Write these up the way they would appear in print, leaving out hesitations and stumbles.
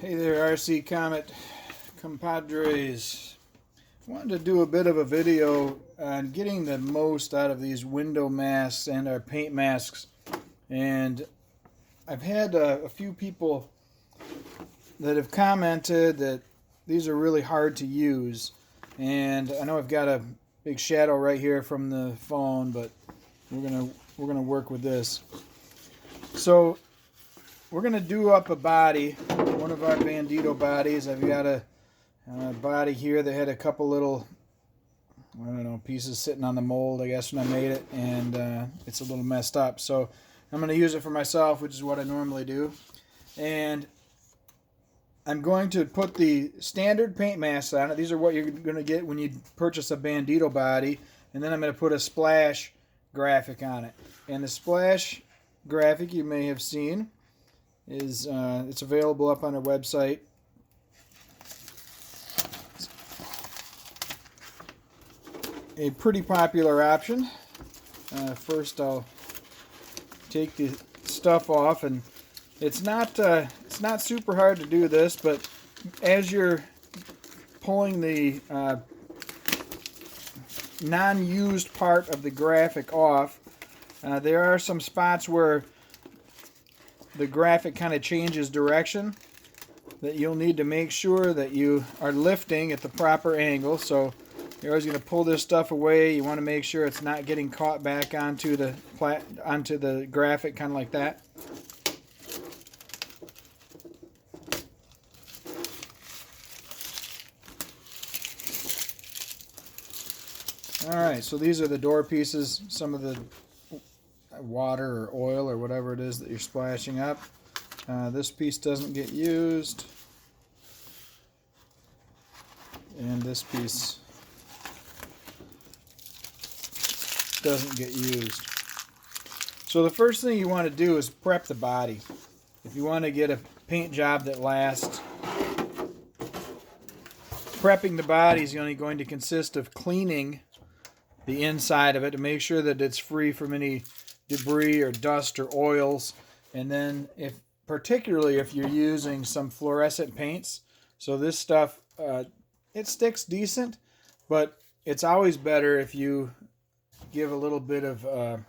Hey there, RC Comet compadres. I wanted to do a bit of a video on getting the most out of these window masks and our paint masks. And I've had a few people that have commented that these are really hard to use. And I know I've got a big shadow right here from the phone, but we're gonna work with this. So we're gonna do up a body, one of our Bandito bodies. I've got a body here that had a couple little, I don't know, pieces sitting on the mold, I guess, when I made it, and it's a little messed up. So I'm gonna use it for myself, which is what I normally do. And I'm going to put the standard paint masks on it. These are what you're gonna get when you purchase a Bandito body. And then I'm gonna put a splash graphic on it. And the splash graphic, you may have seen, is it's available up on our website. A pretty popular option. First, I'll take the stuff off, and it's not super hard to do this, but as you're pulling the non-used part of the graphic off, there are some spots where the graphic kind of changes direction that you'll need to make sure that you are lifting at the proper angle. So you're always going to pull this stuff away. You want to make sure it's not getting caught back onto the graphic, kind of like that. Alright, so these are the door pieces, some of the water or oil or whatever it is that you're splashing up. This piece doesn't get used, and this piece doesn't get used. So the first thing you want to do is prep the body. If you want to get a paint job that lasts, prepping the body is only going to consist of cleaning the inside of it to make sure that it's free from any debris or dust or oils. And then particularly if you're using some fluorescent paints, so this stuff, it sticks decent, but it's always better if you give a little bit of a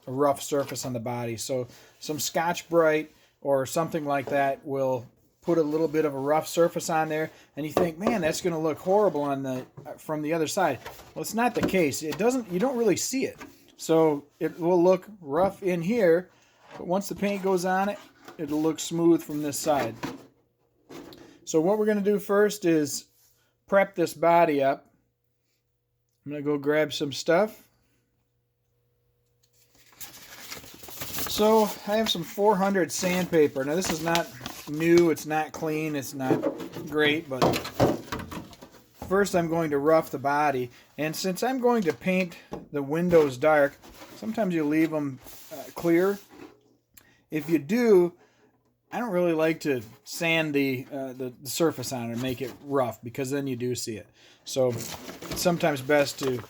rough surface on the body. So some Scotch-Brite or something like that will put a little bit of a rough surface on there, and you think, man, that's going to look horrible on from the other side. Well, it's not the case. You don't really see it. So it will look rough in here, but once the paint goes on it, it'll look smooth from this side. So what we're going to do first is prep this body up. I'm going to go grab some stuff. So I have some 400 sandpaper. Now this is not new, it's not clean, it's not great, but first I'm going to rough the body. And since I'm going to paint the windows dark, sometimes you leave them clear. If you do, I don't really like to sand the surface on it and make it rough, because then you do see it. So it's sometimes best to,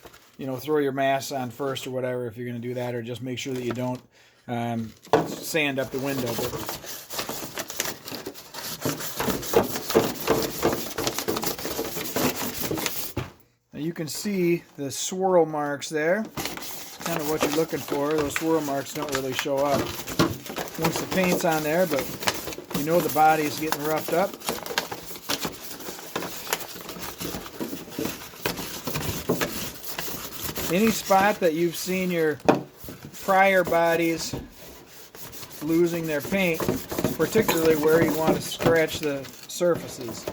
throw your mask on first or whatever if you're going to do that, or just make sure that you don't sand up the window. Now you can see the swirl marks there. Kind of what you're looking for. Those swirl marks don't really show up once the paint's on there, but you know the body's getting roughed up. Any spot that you've seen your prior bodies losing their paint, particularly where you want to scratch the surfaces.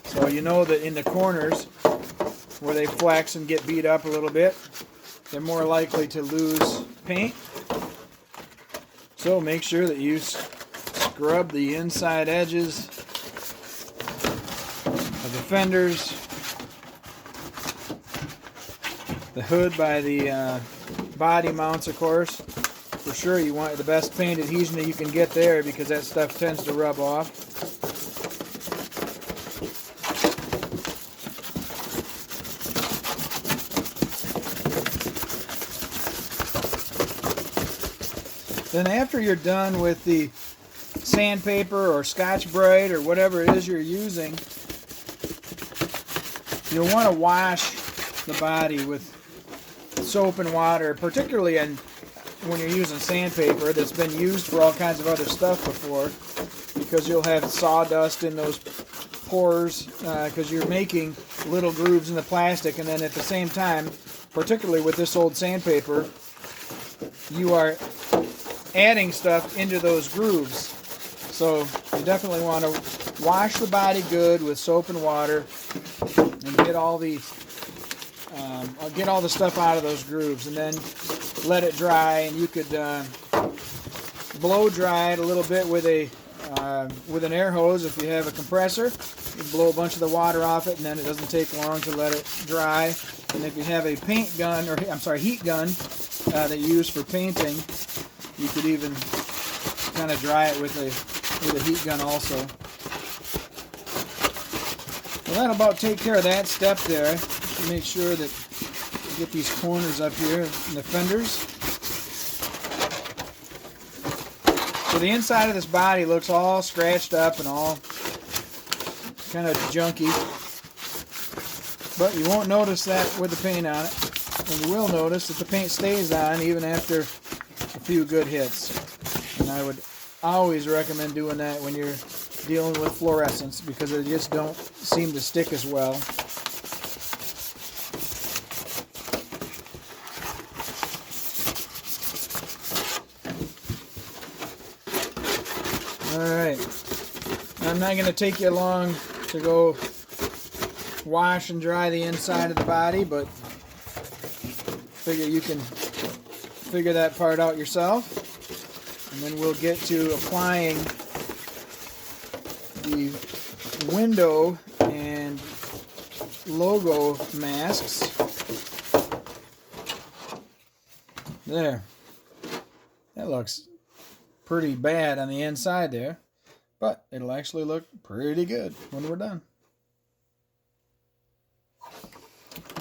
So you know that in the corners where they flex and get beat up a little bit, they're more likely to lose paint. So make sure that you scrub the inside edges of the fenders, the hood by the body mounts, of course. For sure you want the best paint adhesion that you can get there, because that stuff tends to rub off. Then after you're done with the sandpaper or Scotch-Brite or whatever it is you're using, you'll want to wash the body with soap and water, particularly when you're using sandpaper that's been used for all kinds of other stuff before, because you'll have sawdust in those pores because you're making little grooves in the plastic, and then at the same time, particularly with this old sandpaper, you are adding stuff into those grooves. So you definitely want to wash the body good with soap and water and get all the stuff out of those grooves, and then let it dry. And you could blow dry it a little bit with an air hose if you have a compressor. You blow a bunch of the water off it, and then it doesn't take long to let it dry. And if you have a paint gun, or heat gun that you use for painting, you could even kind of dry it with a heat gun also. Well, that'll about take care of that step there. Just make sure that you get these corners up here and the fenders. So the inside of this body looks all scratched up and all kind of junky, but you won't notice that with the paint on it, and you will notice that the paint stays on even after a few good hits. And I would always recommend doing that when you're dealing with fluorescents, because they just don't seem to stick as well. Alright, I'm not going to take you long to go wash and dry the inside of the body, but figure you can figure that part out yourself. And then we'll get to applying the window and logo masks. There. That looks pretty bad on the inside there, but it'll actually look pretty good when we're done.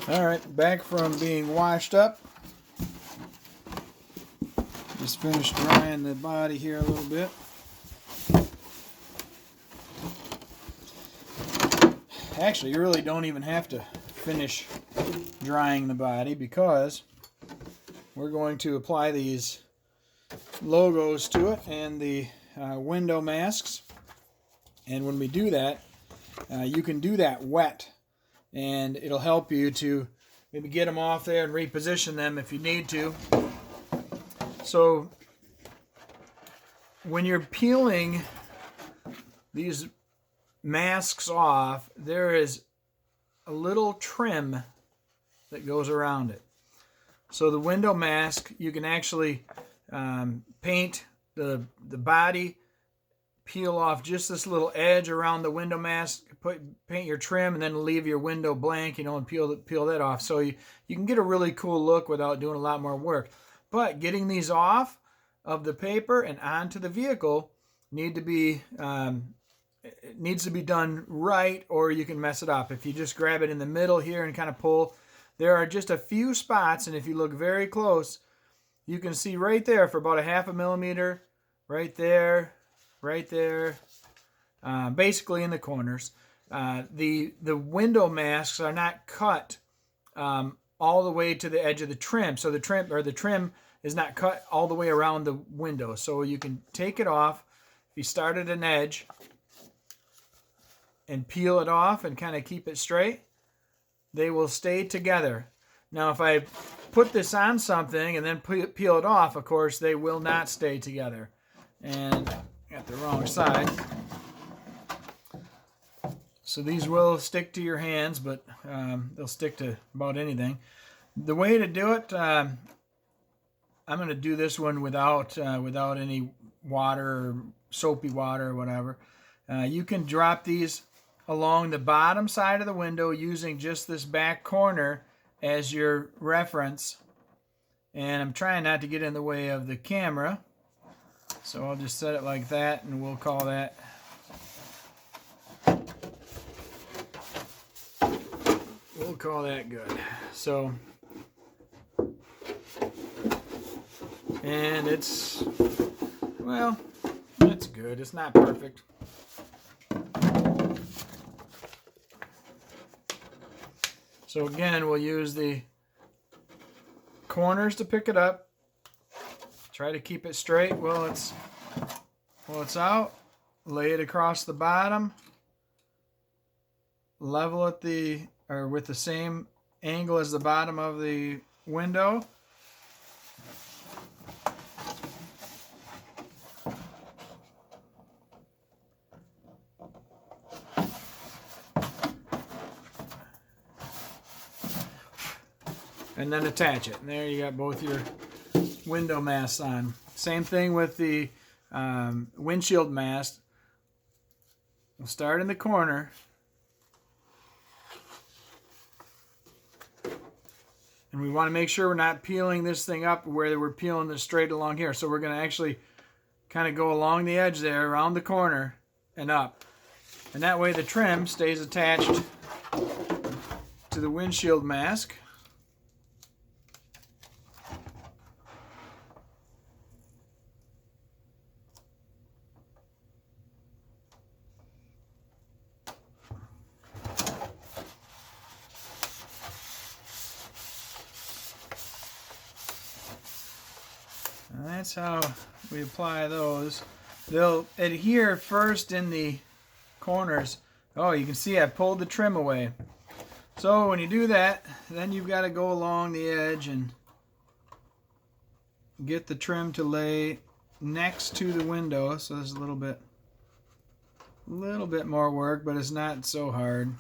Alright, back from being washed up. Just finished drying the body here a little bit. Actually, you really don't even have to finish drying the body, because we're going to apply these logos to it and the window masks. And when we do that, you can do that wet, and it'll help you to maybe get them off there and reposition them if you need to. So when you're peeling these masks off, there is a little trim that goes around it. So the window mask, you can actually paint the body, peel off just this little edge around the window mask, paint your trim, and then leave your window blank, and peel that off. So you can get a really cool look without doing a lot more work. But getting these off of the paper and onto the vehicle needs to be done right, or you can mess it up. If you just grab it in the middle here and kind of pull, there are just a few spots, and if you look very close, you can see right there for about a 1/2 millimeter, right there, basically in the corners. The window masks are not cut all the way to the edge of the trim, so the trim is not cut all the way around the window. So you can take it off. If you start at an edge and peel it off and kind of keep it straight, they will stay together. Now, if I put this on something and then peel it off, of course, they will not stay together. And I got the wrong side. So these will stick to your hands, but they'll stick to about anything. The way to do it, I'm going to do this one without any water or soapy water or whatever. You can drop these along the bottom side of the window using just this back corner as your reference. And I'm trying not to get in the way of the camera, so I'll just set it like that, and we'll call that good. So, and it's good. good. It's not perfect. So again, we'll use the corners to pick it up. Try to keep it straight while it's out. Lay it across the bottom. Level at with the same angle as the bottom of the window. And then attach it. And there you got both your window masks on. Same thing with the windshield mast. We'll start in the corner. And we want to make sure we're not peeling this thing up where we're peeling this straight along here. So we're going to actually kind of go along the edge there, around the corner, and up. And that way the trim stays attached to the windshield mask. And that's how we apply those. They'll adhere first in the corners. Oh, you can see I pulled the trim away. So when you do that, then you've got to go along the edge and get the trim to lay next to the window. So there's a little bit more work, but it's not so hard.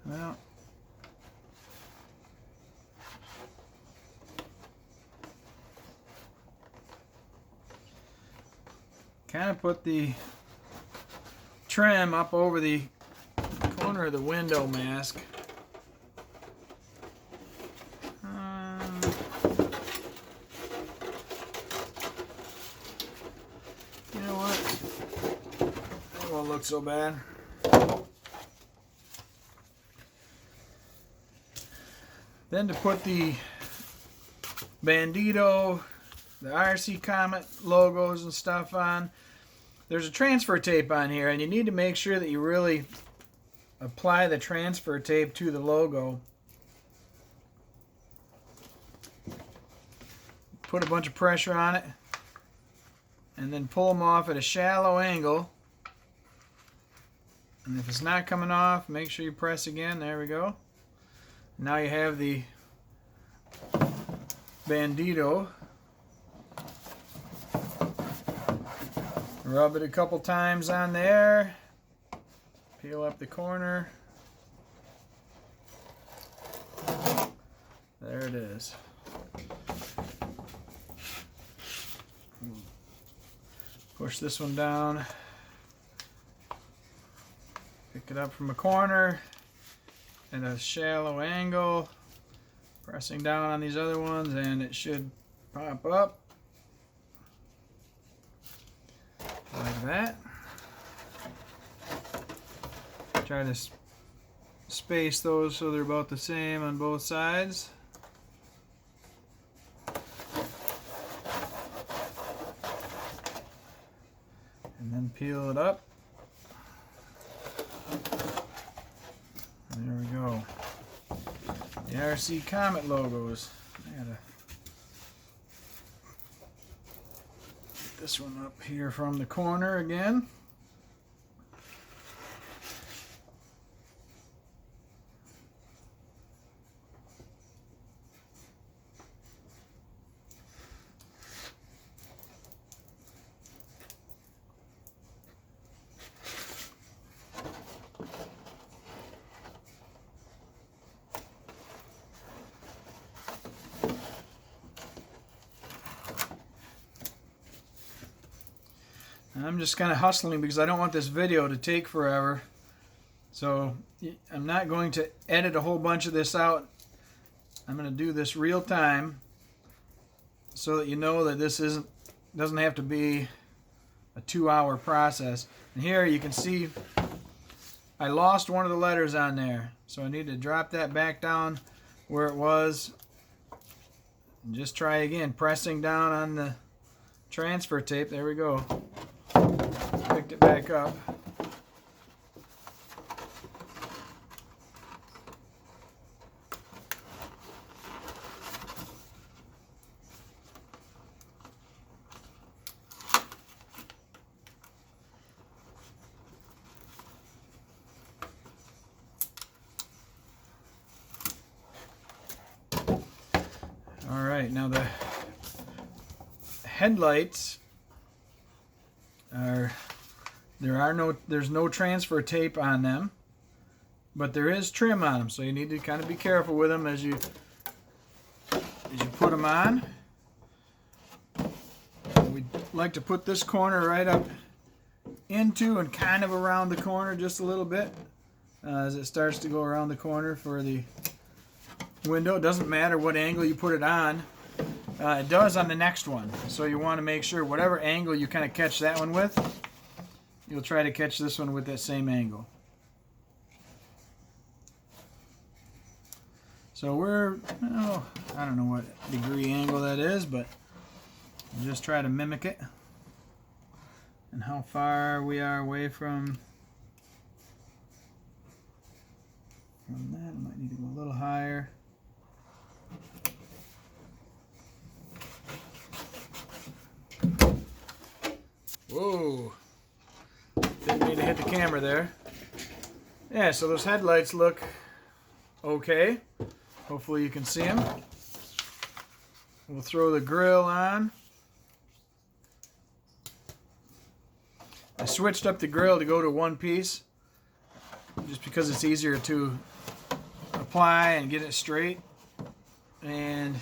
Well, kind of put the trim up over the corner of the window mask. You know what? It won't look so bad. Then to put the Bandito, the RC Comet logos and stuff on, there's a transfer tape on here, and you need to make sure that you really apply the transfer tape to the logo. Put a bunch of pressure on it, and then pull them off at a shallow angle. And if it's not coming off, make sure you press again. There we go. Now you have the Bandito. Rub it a couple times on there. Peel up the corner. There it is. Push this one down. Pick it up from a corner. At a shallow angle, pressing down on these other ones, and it should pop up like that. Try to space those so they're about the same on both sides. And then peel it up. There we go. The RC Comet logos. I gotta get this one up here from the corner again. I'm just kind of hustling because I don't want this video to take forever. So I'm not going to edit a whole bunch of this out. I'm going to do this real time. so that you know that this doesn't have to be a 2-hour process. And here you can see I lost one of the letters on there, so I need to drop that back down where it was and just try again, pressing down on the transfer tape. There we go. Picked it back up. All right, now the headlights there's no transfer tape on them, but there is trim on them, so you need to kind of be careful with them as you put them on. We'd like to put this corner right up into and kind of around the corner just a little bit as it starts to go around the corner for the window. It doesn't matter what angle you put it on. It does on the next one, so you want to make sure whatever angle you kind of catch that one with, you'll try to catch this one with that same angle. So we're, I don't know what degree angle that is, but we'll just try to mimic it and how far we are away from that. I might need to go a little higher. Whoa, didn't mean to hit the camera there. Yeah, so those headlights look okay. Hopefully you can see them. We'll throw the grill on. I switched up the grill to go to one piece just because it's easier to apply and get it straight. And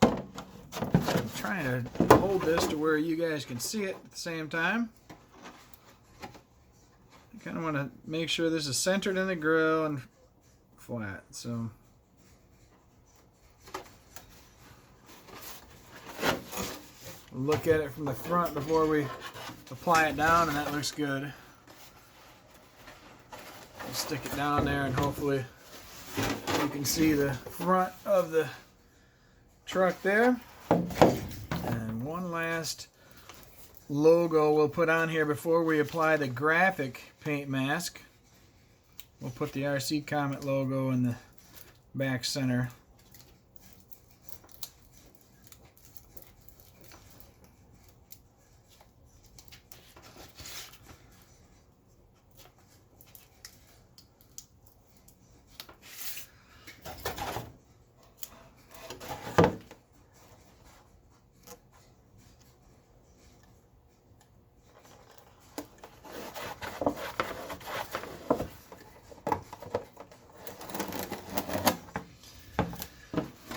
I'm trying to hold this to where you guys can see it at the same time. You kind of want to make sure this is centered in the grill and flat. So we'll look at it from the front before we apply it down, and that looks good. I'll stick it down there and hopefully you can see the front of the truck there. And one last logo we'll put on here before we apply the graphic paint mask. We'll put the RC Comet logo in the back center.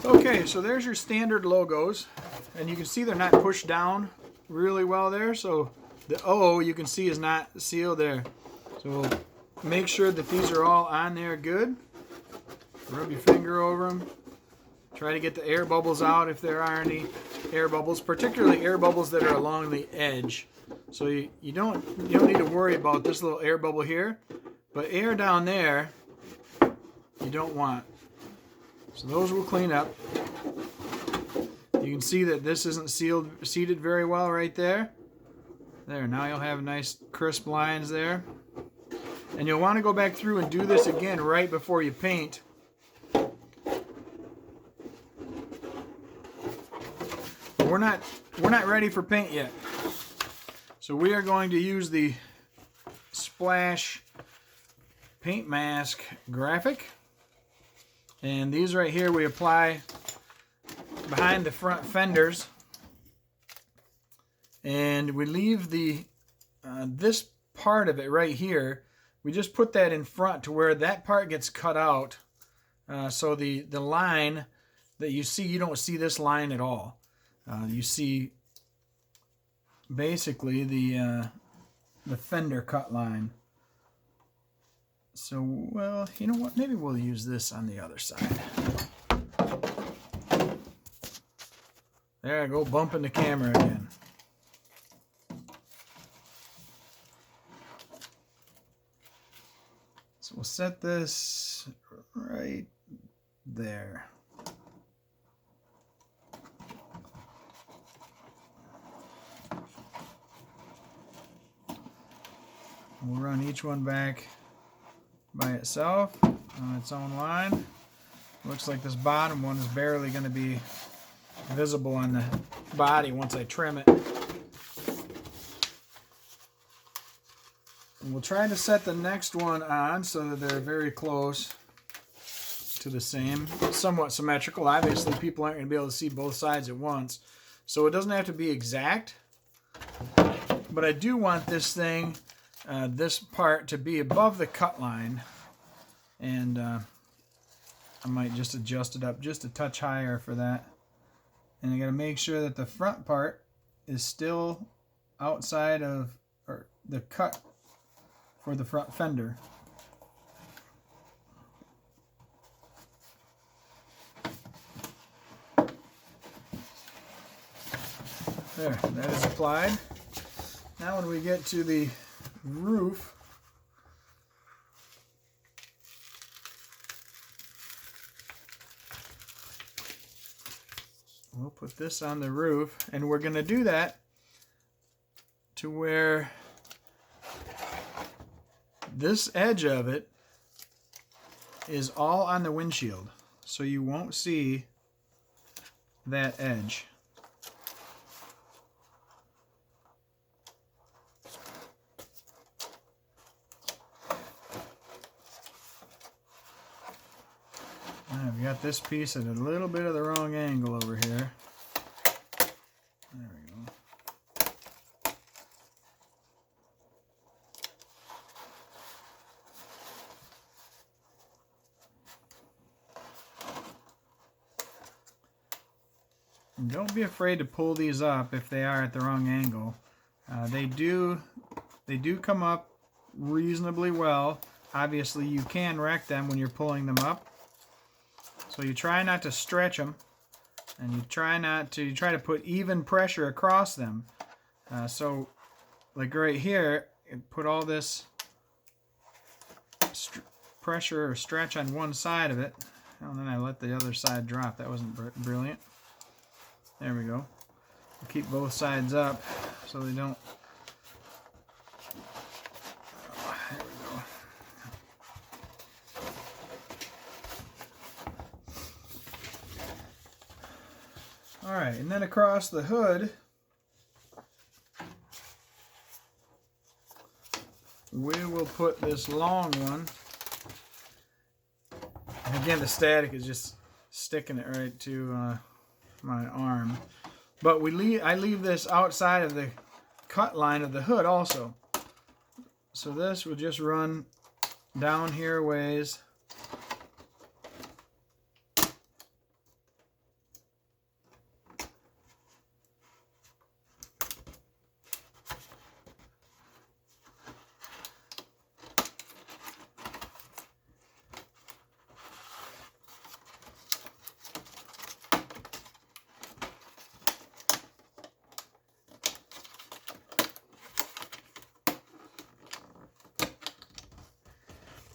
Okay, so there's your standard logos, and you can see they're not pushed down really well there, so the O you can see is not sealed there. So we'll make sure that these are all on there good. Rub your finger over them. Try to get the air bubbles out if there are any air bubbles, particularly air bubbles that are along the edge. So you don't need to worry about this little air bubble here, but air down there you don't want. So those will clean up. You can see that this isn't seated very well right there. There, now you'll have nice crisp lines there. And you'll want to go back through and do this again right before you paint. But we're not ready for paint yet. So we are going to use the Splash Paint Mask graphic. And these right here we apply behind the front fenders, and we leave the this part of it right here. We just put that in front to where that part gets cut out, so the line that you see, you don't see this line at all. You see basically the fender cut line. So, well, you know what? Maybe we'll use this on the other side. There I go, bumping the camera again. So we'll set this right there. We'll run each one back by itself on its own line. Looks like this bottom one is barely going to be visible on the body once I trim it. And we'll try to set the next one on so that they're very close to the same. It's somewhat symmetrical. Obviously, people aren't going to be able to see both sides at once, so it doesn't have to be exact. But I do want this thing, this part, to be above the cut line, and I might just adjust it up just a touch higher for that. And I got to make sure that the front part is still outside of the cut for the front fender. There, that is applied. Now when we get to the roof, we'll put this on the roof, and we're going to do that to where this edge of it is all on the windshield, so you won't see that edge. I've got this piece at a little bit of the wrong angle over here. There we go. And don't be afraid to pull these up if they are at the wrong angle. They do come up reasonably well. Obviously, you can wreck them when you're pulling them up. So you try not to stretch them, and you try to put even pressure across them. So, like right here, put all this pressure or stretch on one side of it, and then I let the other side drop. That wasn't brilliant. There we go. We'll keep both sides up so they don't. Oh, there we go. All right, and then across the hood, we will put this long one. And again, the static is just sticking it right to my arm. But I leave this outside of the cut line of the hood also. So this will just run down here a ways.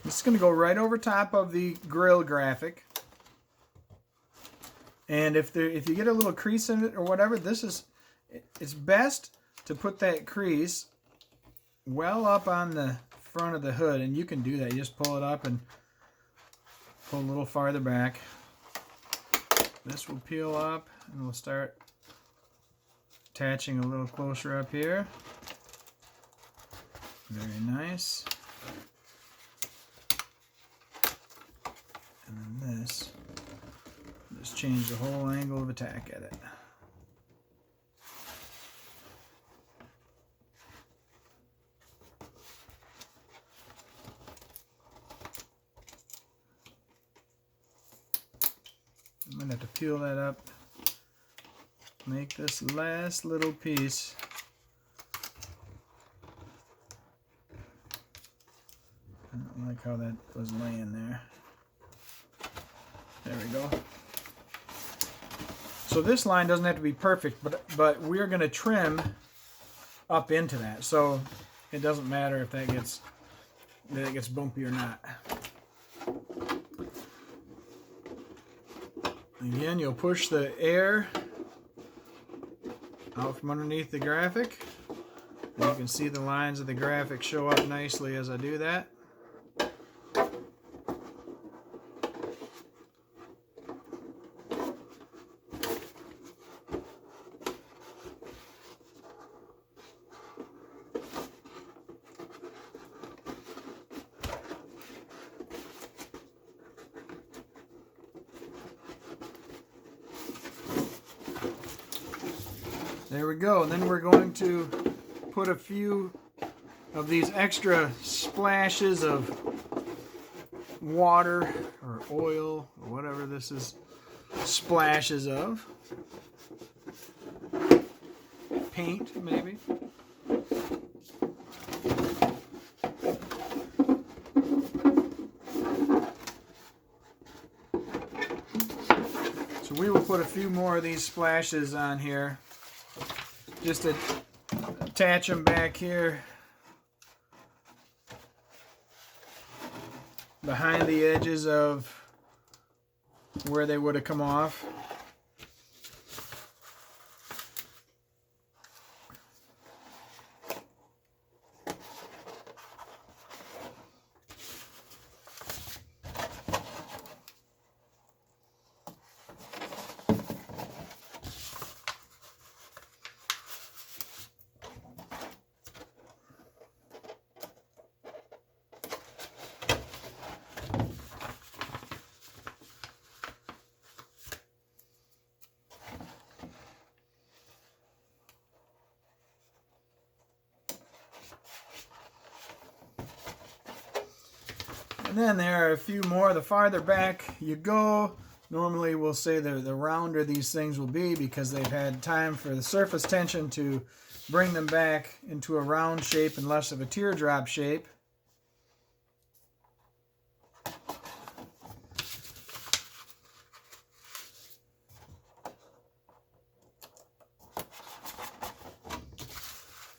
This is going to go right over top of the grill graphic. And if you get a little crease in it or whatever, it's best to put that crease well up on the front of the hood, and you can do that. You just pull it up and pull a little farther back. This will peel up, and we'll start attaching a little closer up here. Very nice. And then this, just change the whole angle of attack at it. I'm going to have to peel that up, make this last little piece I don't like how that was laying there. There we go. So this line doesn't have to be perfect, but we're going to trim up into that. So it doesn't matter if that gets bumpy or not. Again, you'll push the air out from underneath the graphic. And you can see the lines of the graphic show up nicely as I do that. There we go. And then we're going to put a few of these extra splashes of water or oil or whatever this is splashes of. Paint, maybe. So we will put a few more of these splashes on here. Just to attach them back here behind the edges of where they would have come off. And then there are a few more. The farther back you go, normally we'll say the rounder these things will be because they've had time for the surface tension to bring them back into a round shape and less of a teardrop shape.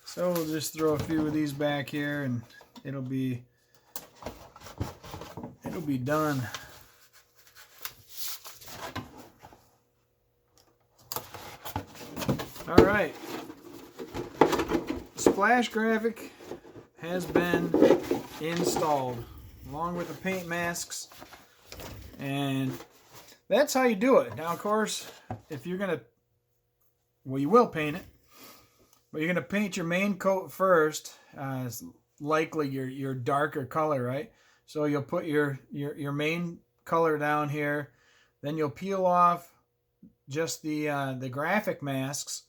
So we'll just throw a few of these back here and it'll be done. All right. Splash graphic has been installed along with the paint masks, and that's how you do it. Now, of course, if you're gonna, well, you will paint it, but you're gonna paint your main coat first. It's likely your darker color, right? So you'll put your main color down here, then you'll peel off just the graphic masks,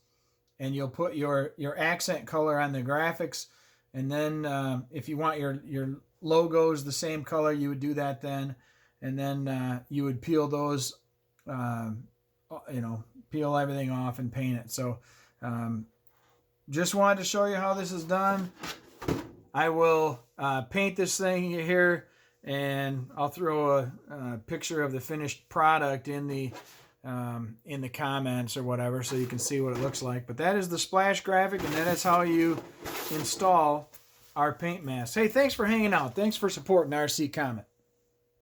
and you'll put your accent color on the graphics, and then if you want your logos the same color, you would do that then, and then you would peel those, peel everything off and paint it. So just wanted to show you how this is done. I will paint this thing here, and I'll throw a picture of the finished product in the comments or whatever, so you can see what it looks like. But that is the splash graphic, and that is how you install our paint mask. Hey, thanks for hanging out. Thanks for supporting RC Comet.